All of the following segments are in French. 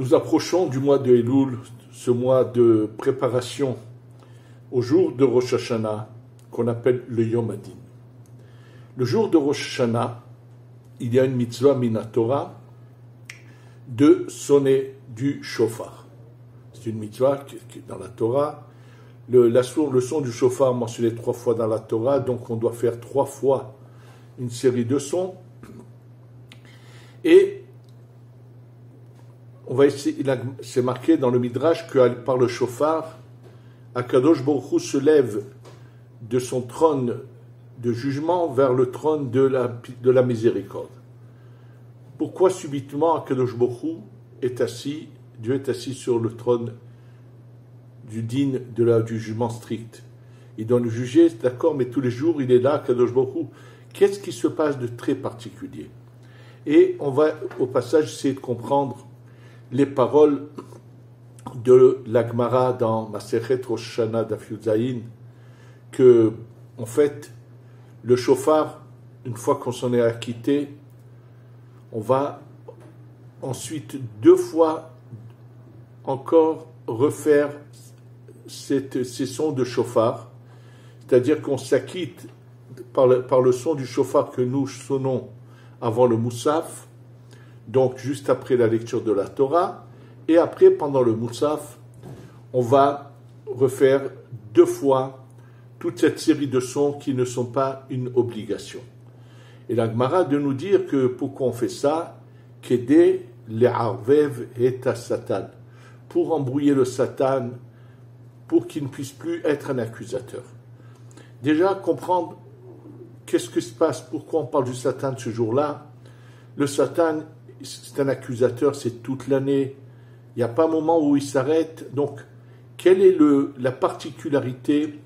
Nous approchons du mois de Elul, ce mois de préparation au jour de Rosh Hashanah, qu'on appelle le Yom Hadin. Le jour de Rosh Hashanah, il y a une mitzvah minatora de sonner du shofar. C'est une mitzvah qui est dans la Torah. Le son du shofar mentionné 3 fois dans la Torah, donc on doit faire 3 fois une série de sons. Et on va essayer, c'est marqué dans le Midrash que par le shofar, Akadosh Baruch Hu se lève de son trône de jugement vers le trône de la miséricorde. Pourquoi subitement Akadosh Baruch Hu est assis, Dieu est assis sur le trône du din, du jugement strict. Il doit nous juger, d'accord, mais tous les jours il est là, Akadosh Baruch Hu. Qu'est-ce qui se passe de très particulier? Et on va au passage essayer de comprendre les paroles de la Gemara dans Masechet Rosh Hashanah Daf Yud Zayin, que, en fait, le shofar, une fois qu'on s'en est acquitté, on va ensuite 2 fois encore refaire ces sons de shofar, c'est-à-dire qu'on s'acquitte par le son du shofar que nous sonnons avant le Moussaf, donc juste après la lecture de la Torah, et après, pendant le Moussaf, on va refaire 2 fois toute cette série de sons qui ne sont pas une obligation. Et la Gemara de nous dire que pourquoi on fait ça, Kedé le'arvev et Satan, pour embrouiller le Satan, pour qu'il ne puisse plus être un accusateur. Déjà, comprendre qu'est-ce qui se passe, pourquoi on parle du Satan ce jour-là. Le Satan, c'est un accusateur, c'est toute l'année. Il n'y a pas un moment où il s'arrête. Donc, quelle est la particularité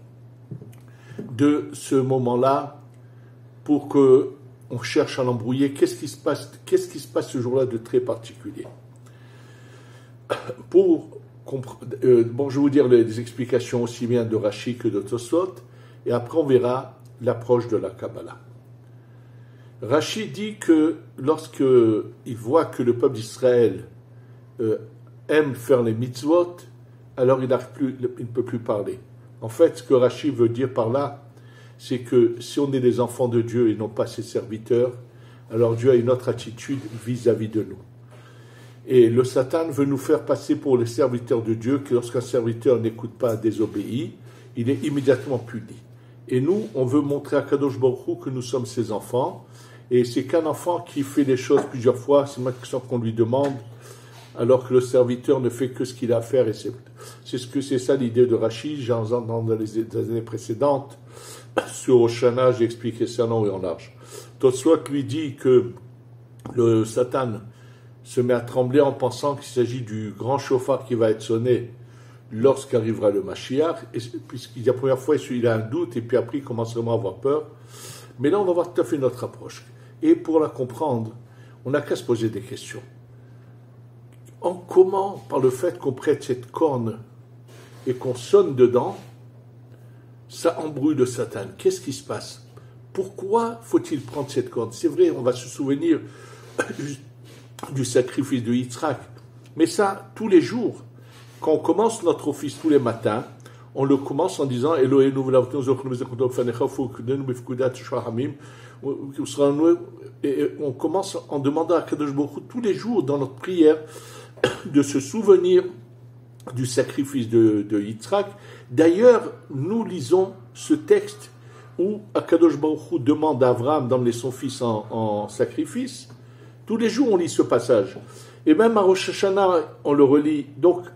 de ce moment-là pour qu'on cherche à l'embrouiller? Qu'est-ce qui se passe ce jour-là de très particulier? Je vais vous dire les explications aussi bien de Rashi que de Tosfot, et après on verra l'approche de la Kabbalah. Rashi dit que lorsqu'il voit que le peuple d'Israël aime faire les mitzvot, alors il ne peut plus parler. En fait, ce que Rashi veut dire par là, c'est que si on est des enfants de Dieu et non pas ses serviteurs, alors Dieu a une autre attitude vis-à-vis de nous. Et le Satan veut nous faire passer pour les serviteurs de Dieu, que lorsqu'un serviteur n'écoute pas, désobéit, il est immédiatement puni. Et nous, on veut montrer à Kadosh Baruch Hu que nous sommes ses enfants. Et c'est qu'un enfant qui fait les choses plusieurs fois, c'est maintenant qu'on lui demande, alors que le serviteur ne fait que ce qu'il a à faire. Et c'est ça l'idée de Rashi. J'en entends dans les années précédentes. Sur Oshana, j'ai expliqué ça en long et en large. Tosfot lui dit que le Satan se met à trembler en pensant qu'il s'agit du grand shofar qui va être sonné lorsqu'arrivera le Mashiach, puisqu'il y a la première fois il a un doute, et puis après il commence vraiment à avoir peur. Mais là on va voir tout à fait notre approche. Et pour la comprendre, on n'a qu'à se poser des questions. Comment, par le fait qu'on prête cette corne et qu'on sonne dedans, ça embrouille le Satan? Qu'est-ce qui se passe? Pourquoi faut-il prendre cette corne? C'est vrai, on va se souvenir du sacrifice de Yitzhak, mais ça, tous les jours, quand on commence notre office tous les matins, on le commence en disant Eloheinu v'lavotenu zochnu v'zechonu b'fanecha ufukdenu b'fkudat shachamim. Et on commence en demandant à Kadosh Baruch Hu tous les jours dans notre prière de se souvenir du sacrifice de Yitzhak. D'ailleurs, nous lisons ce texte où Akadosh Baruch Hu demande à Abraham d'emmener son fils en sacrifice. Tous les jours, on lit ce passage. Et même à Rosh Hashanah, on le relit. Donc,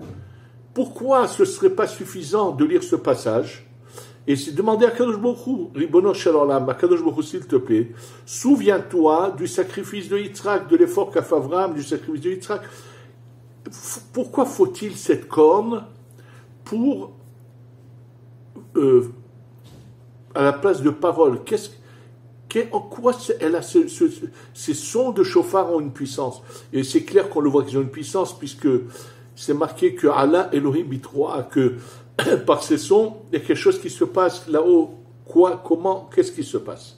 pourquoi ce ne serait pas suffisant de lire ce passage et c'est demander à Kadosh Baruch Hu, Ribono Shel Olam, à Kadosh Baruch Hu, s'il te plaît, souviens-toi du sacrifice de Yitzhak, de l'effort qu'a fait Abraham, du sacrifice de Yitzhak. Pourquoi faut-il cette corne pour, à la place de parole? En quoi ces sons de chauffard ont une puissance? Et c'est clair qu'on le voit qu'ils ont une puissance, puisque c'est marqué que Allah Elohim Bitroa, que par ces sons, il y a quelque chose qui se passe là-haut. Quoi, comment, qu'est-ce qui se passe?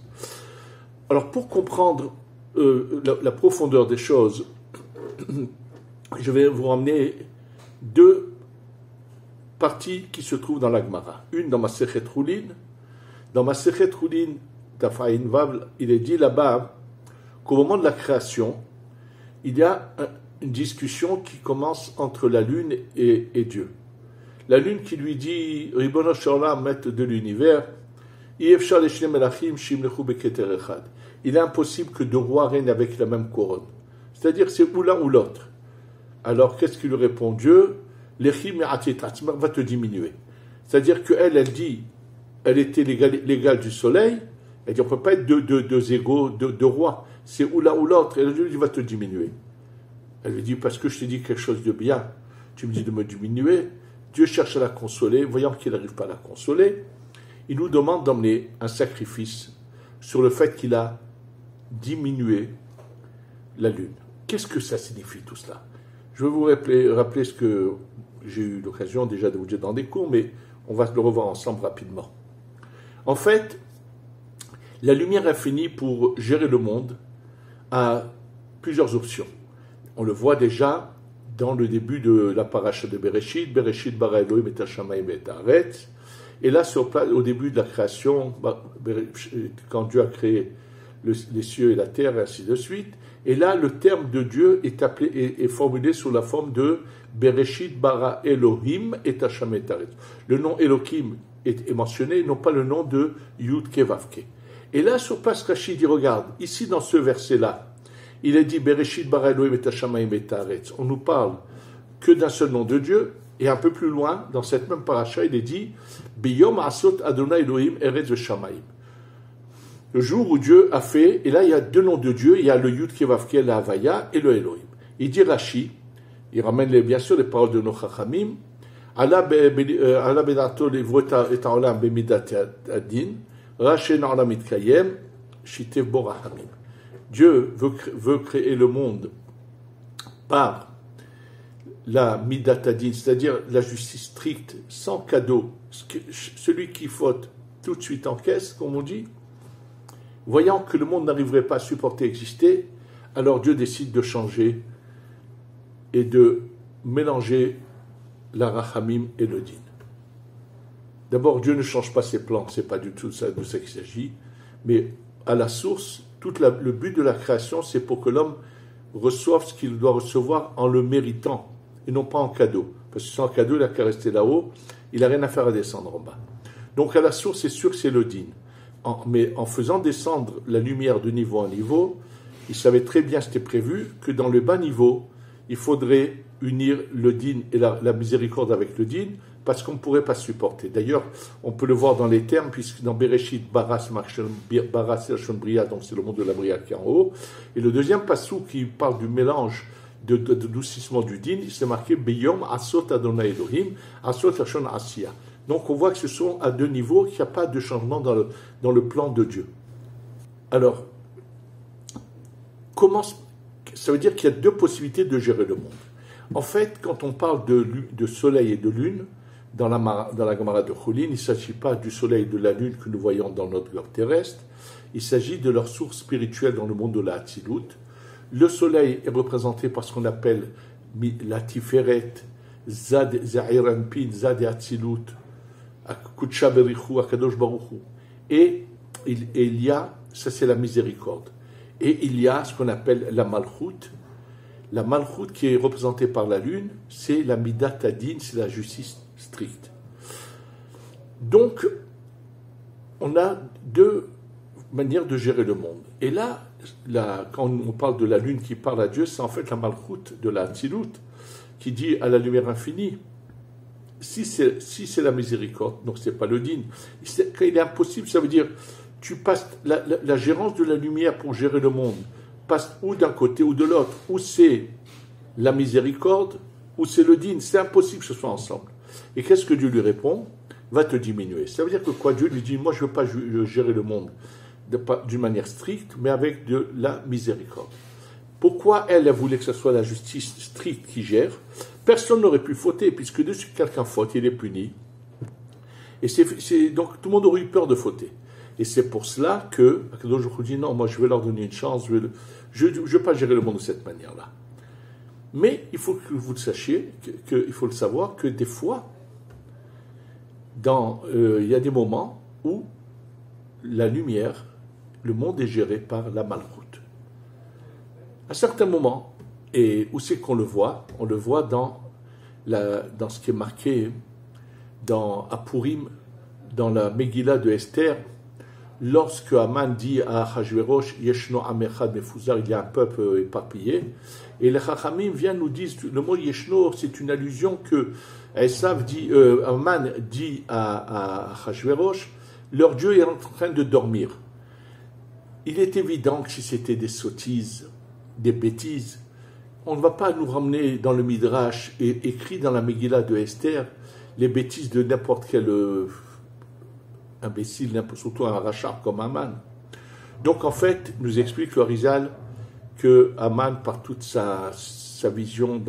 Alors, pour comprendre la profondeur des choses, je vais vous ramener deux parties qui se trouvent dans la Gemara. Une dans Masechet Hulin. Dans Masechet Hulin, Tafayin Vav, il est dit là-bas qu'au moment de la création, il y a une discussion qui commence entre la lune et Dieu. La lune qui lui dit, Ribono shel olam, maître de l'univers, il est impossible que deux rois règnent avec la même couronne. C'est-à-dire c'est ou l'un ou l'autre. Alors qu'est-ce qu'il lui répond Dieu? L'echim va te diminuer. C'est-à-dire qu'elle, elle dit, elle était l'égale du soleil, elle dit on ne peut pas être deux égaux, deux rois. C'est ou l'un ou l'autre. Et Dieu dit va te diminuer. Elle lui dit parce que je t'ai dit quelque chose de bien, tu me dis de me diminuer. Dieu cherche à la consoler, voyant qu'il n'arrive pas à la consoler, il nous demande d'emmener un sacrifice sur le fait qu'il a diminué la lune. Qu'est-ce que ça signifie tout cela? Je vais vous rappeler ce que j'ai eu l'occasion déjà de vous dire dans des cours, mais on va le revoir ensemble rapidement. En fait, la lumière infinie pour gérer le monde a plusieurs options. On le voit déjà dans le début de la paracha de Bereshit, Bereshit bara Elohim et Hashamayim et Haaretz. Et là, au début de la création, quand Dieu a créé les cieux et la terre, et ainsi de suite, et là, le terme de Dieu est formulé sous la forme de Bereshit bara Elohim et Hashamayim et Haaretz. Le nom Elohim est mentionné, non pas le nom de Yud Ke Vav Ke. Et là, sur place, Rashi dit, regarde, ici dans ce verset-là, il est dit Bereshit bara Elohim et Hashamayim et Haaretz. On nous parle que d'un seul nom de Dieu, et un peu plus loin, dans cette même paracha, il est dit Biyom asot Adonai Elohim eretz v'shamayim. Le jour où Dieu a fait, et là il y a deux noms de Dieu, il y a le Yud Kevav Ke, la Havaya, et le Elohim. Il dit Rashi, il ramène bien sûr les paroles de nos Chachamim, Allah bedato livro et haolam bemidat adin, Rashi na'olam mitkayem, shitev bo rahamim. Dieu veut créer le monde par la midatadin, c'est-à-dire la justice stricte, sans cadeau. Celui qui faute tout de suite encaisse, comme on dit. Voyant que le monde n'arriverait pas à supporter exister, alors Dieu décide de changer et de mélanger la rachamim et le din. D'abord, Dieu ne change pas ses plans, c'est pas du tout de ça qu'il s'agit, mais à la source, le but de la création, c'est pour que l'homme reçoive ce qu'il doit recevoir en le méritant, et non pas en cadeau. Parce que sans cadeau, il n'a qu'à rester là-haut, il n'a rien à faire à descendre en bas. Donc à la source, c'est sûr que c'est le din. Mais en faisant descendre la lumière de niveau en niveau, il savait très bien, c'était prévu, que dans le bas niveau, il faudrait unir le din et la miséricorde avec le din, parce qu'on ne pourrait pas supporter. D'ailleurs, on peut le voir dans les termes, puisque dans Bereshit, Baras Lachon Bria, donc c'est le monde de la Bria qui est en haut, et le deuxième passou qui parle du mélange de doucissement du din, c'est marqué Beyom Asot Adonai Elohim, Asot Lachon Asiya. Donc on voit que ce sont à deux niveaux, qu'il n'y a pas de changement dans le plan de Dieu. Alors, ça veut dire qu'il y a deux possibilités de gérer le monde. En fait, quand on parle de soleil et de lune, dans la Gemara de Hulin, il ne s'agit pas du soleil et de la lune que nous voyons dans notre globe terrestre, il s'agit de leur source spirituelle dans le monde de la Hatzilut. Le soleil est représenté par ce qu'on appelle la Tiferet, Zad Za'iranpin, Zad Hatzilut, Kutsha Berichu, Akadosh Baruchu. Et il y a, ça c'est la miséricorde. Et il y a ce qu'on appelle la Malchut. La Malchut qui est représentée par la lune, c'est la Midat Adin, c'est la justice stricte. Donc, on a deux manières de gérer le monde. Et là, quand on parle de la lune qui parle à Dieu, c'est en fait la Malchut de la Hatzilut qui dit à la lumière infinie, si c'est la miséricorde, donc ce n'est pas le din, quand il est impossible, ça veut dire tu passes la gérance de la lumière pour gérer le monde, passe ou d'un côté ou de l'autre, ou c'est la miséricorde, ou c'est le din, c'est impossible que ce soit ensemble. Et qu'est-ce que Dieu lui répond? Va te diminuer. Ça veut dire que quoi? Dieu lui dit, moi je ne veux pas gérer le monde d'une manière stricte, mais avec de la miséricorde. Pourquoi elle voulait que ce soit la justice stricte qui gère? Personne n'aurait pu fauter, puisque dès que quelqu'un faute, il est puni. Et donc tout le monde aurait eu peur de fauter. Et c'est pour cela que Akadosh Baruch Hu dit non, moi je vais leur donner une chance, je ne veux pas gérer le monde de cette manière-là. Mais il faut que vous le sachiez, il faut le savoir, que des fois, il y a des moments où la lumière, le monde est géré par la malchoute. À certains moments, et où c'est qu'on le voit? On le voit dans ce qui est marqué à Purim, dans la Megillah de Esther, lorsque Haman dit à Achashverosh, Yeshno Amechad Mefuzar, il y a un peuple éparpillé, et les Chachamim viennent nous dire, le mot Yeshno, c'est une allusion que Haman dit à Achashverosh, leur Dieu est en train de dormir. Il est évident que si c'était des sottises, des bêtises, on ne va pas nous ramener dans le Midrash et écrit dans la Megillah de Esther les bêtises de n'importe quel imbécile, surtout un rachar comme Haman. Donc en fait, nous explique le Arizal que Haman, par toute sa vision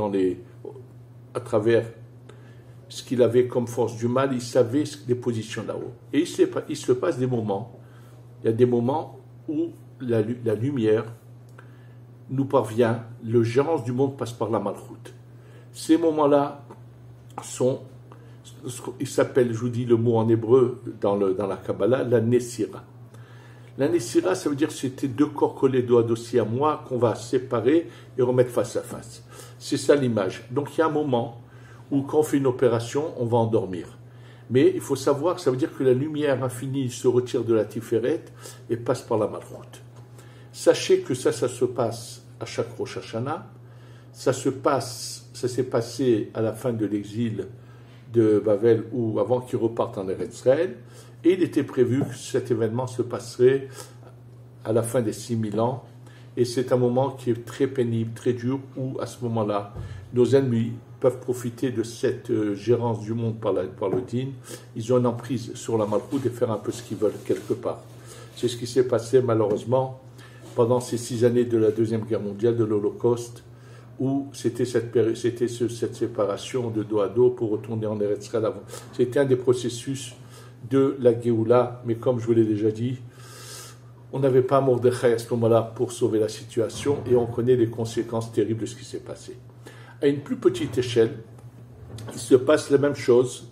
à travers ce qu'il avait comme force du mal, il savait les positions là-haut. Et il se passe des moments, il y a des moments où la lumière nous parvient, le gérance du monde passe par la malchoute. Ces moments-là ils s'appellent, je vous dis le mot en hébreu dans la Kabbalah, la Nessira. La Nessira, ça veut dire que c'était deux corps collés dos à dossier à moi qu'on va séparer et remettre face à face. C'est ça l'image. Donc il y a un moment où quand on fait une opération, on va endormir. Mais il faut savoir que ça veut dire que la lumière infinie se retire de la Tiferet et passe par la malchoute. Sachez que ça se passe à chaque Rosh Hashanah. Ça s'est passé à la fin de l'exil de Babel ou avant qu'ils repartent en Eretz Israël. Et il était prévu que cet événement se passerait à la fin des 6000 ans. Et c'est un moment qui est très pénible, très dur, où à ce moment-là, nos ennemis peuvent profiter de cette gérance du monde par le din. Ils ont une emprise sur la malchoute et faire un peu ce qu'ils veulent quelque part. C'est ce qui s'est passé malheureusement pendant ces 6 années de la Deuxième Guerre mondiale, de l'Holocauste, où c'était cette séparation de dos à dos pour retourner en Eretz Israël avant. C'était un des processus de la Géoula, mais comme je vous l'ai déjà dit, on n'avait pas Mordechai à ce moment-là pour sauver la situation, et on connaît les conséquences terribles de ce qui s'est passé. À une plus petite échelle, il se passe la même chose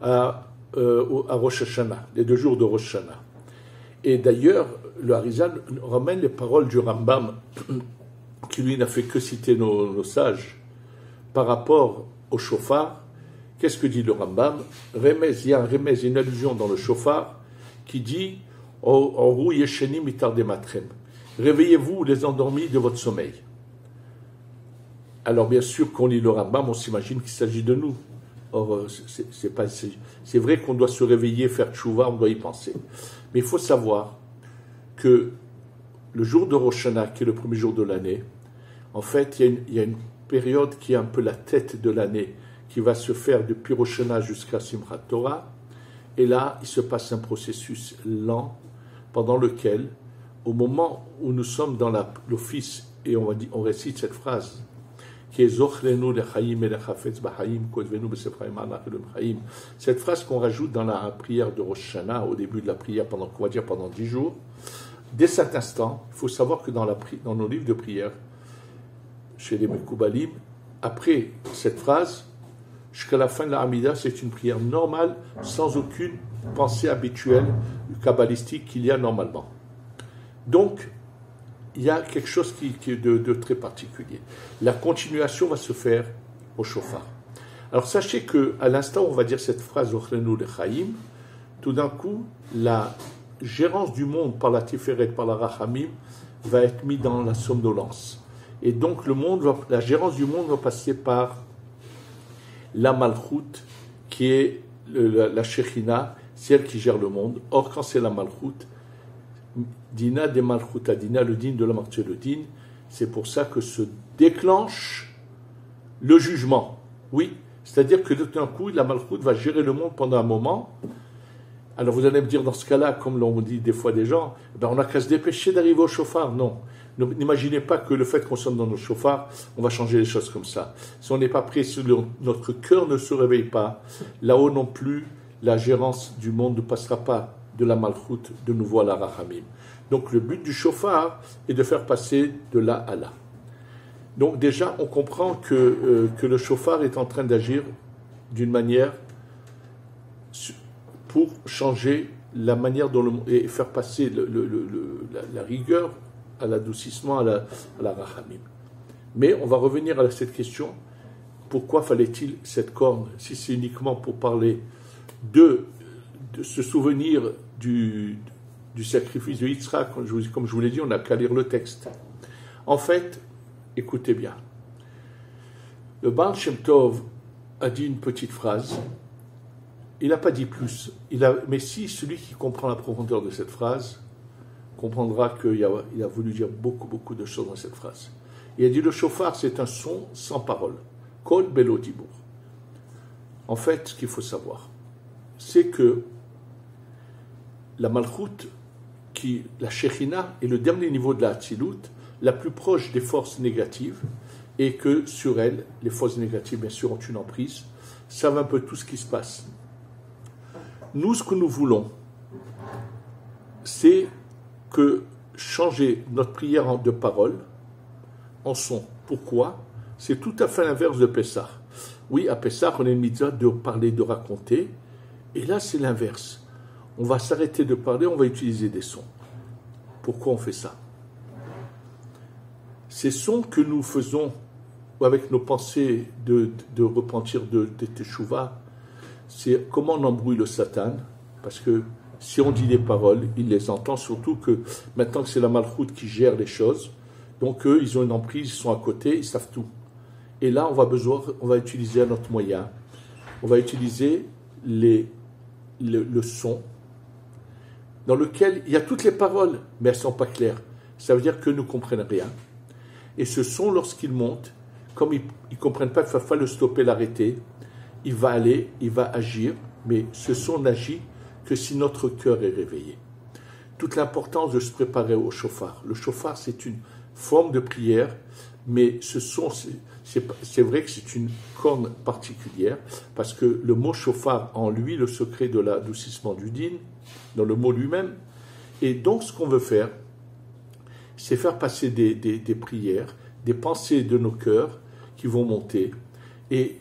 à Rosh Hashanah, les 2 jours de Rosh Hashanah. Et d'ailleurs, le Harizal ramène les paroles du Rambam, qui lui n'a fait que citer nos sages, par rapport au shofar. Qu'est-ce que dit le Rambam? Il y a un remez, une allusion dans le shofar, qui dit « Oru yesheni mitar de matrem » réveillez-vous les endormis de votre sommeil. Alors bien sûr, quand on lit le Rambam, on s'imagine qu'il s'agit de nous. Or, c'est vrai qu'on doit se réveiller, faire tchouva, on doit y penser. Mais il faut savoir que le jour de Rosh Hashanah, qui est le premier jour de l'année, en fait, il y a une période qui est un peu la tête de l'année, qui va se faire depuis Rosh Hashanah jusqu'à Simchat Torah. Et là, il se passe un processus lent, pendant lequel, au moment où nous sommes dans l'office, et on récite cette phrase, cette phrase qu'on rajoute dans la prière de Rosh Hashanah, au début de la prière, pendant 10 jours, dès cet instant, il faut savoir que dans nos livres de prière, chez les Mekoubalim, après cette phrase, jusqu'à la fin de la Hamida, c'est une prière normale, sans aucune pensée habituelle, kabbalistique qu'il y a normalement. Donc, il y a quelque chose qui est de très particulier. La continuation va se faire au shofar. Alors sachez qu'à l'instant où on va dire cette phrase Ochlenu lechaim, tout d'un coup, la gérance du monde par la Tiferet, par la Rachamim, va être mise dans la somnolence. Et donc la gérance du monde va passer par la Malchut, qui est la Shechina, c'est elle qui gère le monde. Or, quand c'est la Malchut, Dina de Malchuta Dina, le din de la Malchut, le din, c'est pour ça que se déclenche le jugement. Oui, c'est-à-dire que tout d'un coup, la Malchut va gérer le monde pendant un moment. Alors vous allez me dire, dans ce cas-là, comme l'on dit des fois des gens, on n'a qu'à se dépêcher d'arriver au chauffard. Non, n'imaginez pas que le fait qu'on soit dans nos chauffards, on va changer les choses comme ça. Si on n'est pas prêt, si notre cœur ne se réveille pas, là-haut non plus, la gérance du monde ne passera pas de la Malchut de nouveau à la Rachamim. Donc le but du chauffard est de faire passer de là à là. Donc déjà, on comprend que le chauffard est en train d'agir d'une manière pour changer la manière dont et faire passer la rigueur à l'adoucissement, à la rachamim. Mais on va revenir à cette question, pourquoi fallait-il cette corne, si c'est uniquement pour parler de ce souvenir du sacrifice de Yitzhak, comme je vous l'ai dit, on n'a qu'à lire le texte. En fait, écoutez bien, le Baal Shem Tov a dit une petite phrase, il n'a pas dit plus, mais si celui qui comprend la profondeur de cette phrase comprendra qu'il a voulu dire beaucoup de choses dans cette phrase. Il a dit le shofar c'est un son sans parole, kol belo dibour. En fait, ce qu'il faut savoir, c'est que la malchut, la shechina, est le dernier niveau de la hatzilut, la plus proche des forces négatives, et que sur elle, les forces négatives, bien sûr, ont une emprise, savent un peu tout ce qui se passe. Nous, ce que nous voulons, c'est que changer notre prière de parole en son. Pourquoi ? C'est tout à fait l'inverse de Pessah. Oui, à Pessah, on a une mitzvah de parler, de raconter, et là, c'est l'inverse. On va s'arrêter de parler, on va utiliser des sons. Pourquoi on fait ça ? Ces sons que nous faisons avec nos pensées de repentir de Teshuvah, c'est comment on embrouille le Satan, parce que si on dit des paroles, il les entend, surtout que maintenant que c'est la malchoute qui gère les choses, donc eux, ils ont une emprise, ils sont à côté, ils savent tout. Et là, on va utiliser un autre moyen, on va utiliser le son, dans lequel il y a toutes les paroles, mais elles ne sont pas claires. Ça veut dire que nous ne comprennent rien. Et ce son, lorsqu'il monte, comme ils ne comprennent pas qu'il ne faut pas le stopper, l'arrêter, il va aller, il va agir, mais ce son n'agit que si notre cœur est réveillé. Toute l'importance de se préparer au shofar. Le shofar, c'est une forme de prière, mais ce son, c'est vrai que c'est une corne particulière, parce que le mot shofar, en lui, le secret de l'adoucissement du din, dans le mot lui-même. Et donc, ce qu'on veut faire, c'est faire passer des prières, des pensées de nos cœurs qui vont monter. Et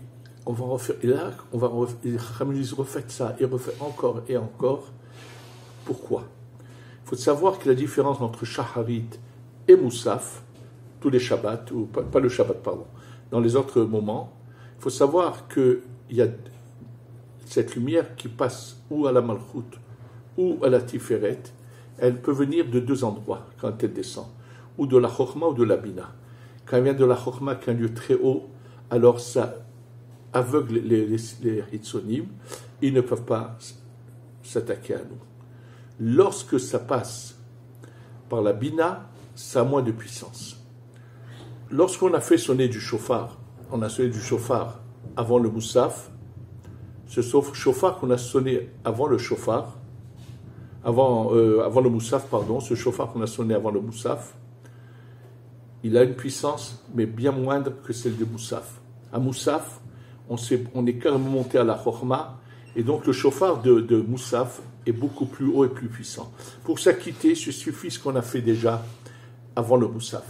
on va refaire, et là, refaites ça, et refaites encore et encore. Pourquoi ? Il faut savoir que la différence entre Shacharit et Moussaf, tous les Shabbats, ou pas le Shabbat, pardon, dans les autres moments, il faut savoir qu'il y a cette lumière qui passe ou à la Malchut ou à la Tiferet, elle peut venir de deux endroits quand elle descend, ou de la Chokhma ou de la Bina. Quand elle vient de la Chokhma, qui est un lieu très haut, alors ça aveugle les Hitzonim, ils ne peuvent pas s'attaquer à nous. Lorsque ça passe par la Bina, ça a moins de puissance. Lorsqu'on a fait sonner du shofar, on a sonné du shofar avant le Moussaf, ce shofar qu'on a sonné avant le shofar, avant le Moussaf, pardon, ce shofar qu'on a sonné avant le Moussaf, il a une puissance, mais bien moindre que celle de Moussaf. À Moussaf, on est carrément monté à la Chokhma, et donc le shofar de Moussaf est beaucoup plus haut et plus puissant. Pour s'acquitter, il suffit ce qu'on a fait déjà avant le Moussaf.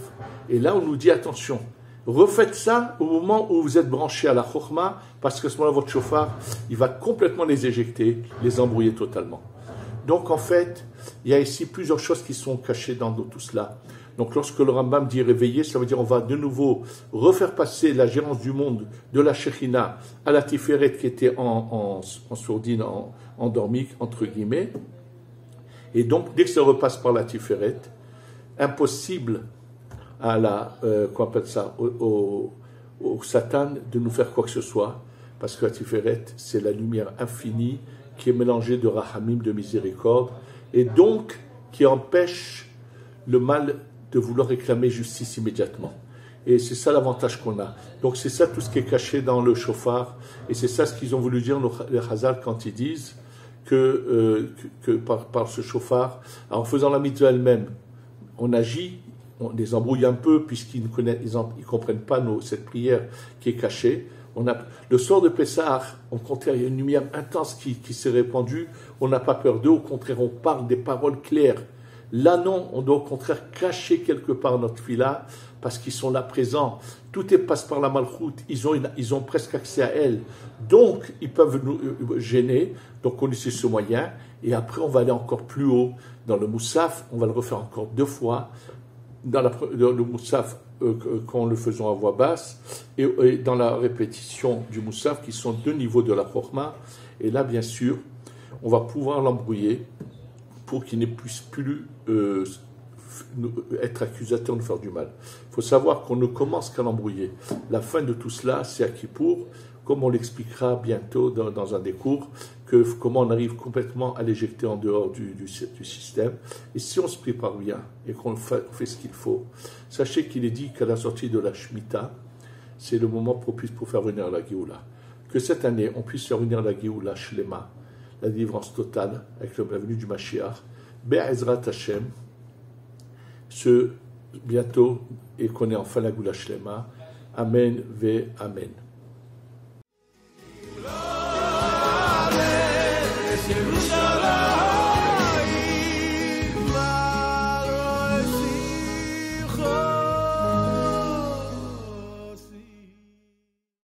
Et là, on nous dit, attention, refaites ça au moment où vous êtes branché à la Chokhma, parce qu'à ce moment-là, votre shofar, il va complètement les éjecter, les embrouiller totalement. Donc, en fait, il y a ici plusieurs choses qui sont cachées dans tout cela. Donc, lorsque le Rambam dit réveiller, ça veut dire on va de nouveau refaire passer la gérance du monde de la Shekhinah à la Tiferet qui était en sourdine, endormie, entre guillemets. Et donc, dès que ça repasse par la Tiferet, impossible à qu'on appelle ça, au Satan de nous faire quoi que ce soit, parce que la Tiferet, c'est la lumière infinie qui est mélangée de Rahamim, de miséricorde, et donc qui empêche le mal de vouloir réclamer justice immédiatement. Et c'est ça l'avantage qu'on a. Donc c'est ça tout ce qui est caché dans le shofar, et c'est ça ce qu'ils ont voulu dire les Chazal quand ils disent que par ce shofar, en faisant la mitzvah elle-même, on agit, on les embrouille un peu puisqu'ils ne comprennent pas cette prière qui est cachée. Le soir de Pessah, au contraire, il y a une lumière intense qui s'est répandue, on n'a pas peur d'eux, au contraire, on parle des paroles claires, Là, non, on doit au contraire cacher quelque part notre fila parce qu'ils sont là présents. Tout est passe par la malchoute, ils ont presque accès à elle. Donc, ils peuvent nous gêner. Donc, on utilise ce moyen. Et après, on va aller encore plus haut dans le moussaf. On va le refaire encore 2 fois. Dans le moussaf, quand le faisons à voix basse. Et dans la répétition du moussaf, qui sont 2 niveaux de la chorma. Et là, bien sûr, on va pouvoir l'embrouiller pour qu'il ne puisse plus être accusateur de faire du mal. Il faut savoir qu'on ne commence qu'à l'embrouiller. La fin de tout cela, c'est à Kippour, comme on l'expliquera bientôt dans un des cours, comment on arrive complètement à l'éjecter en dehors du système. Et si on se prépare bien et qu'on fait ce qu'il faut, sachez qu'il est dit qu'à la sortie de la Shemitah, c'est le moment propice pour faire venir la Géoula. Que cette année, on puisse faire venir la Géoula Shlema, la délivrance totale avec la venue du Mashiach, Be'ezrat Hashem, bientôt, et qu'on ait enfin la Géoula Shlema. Amen ve Amen.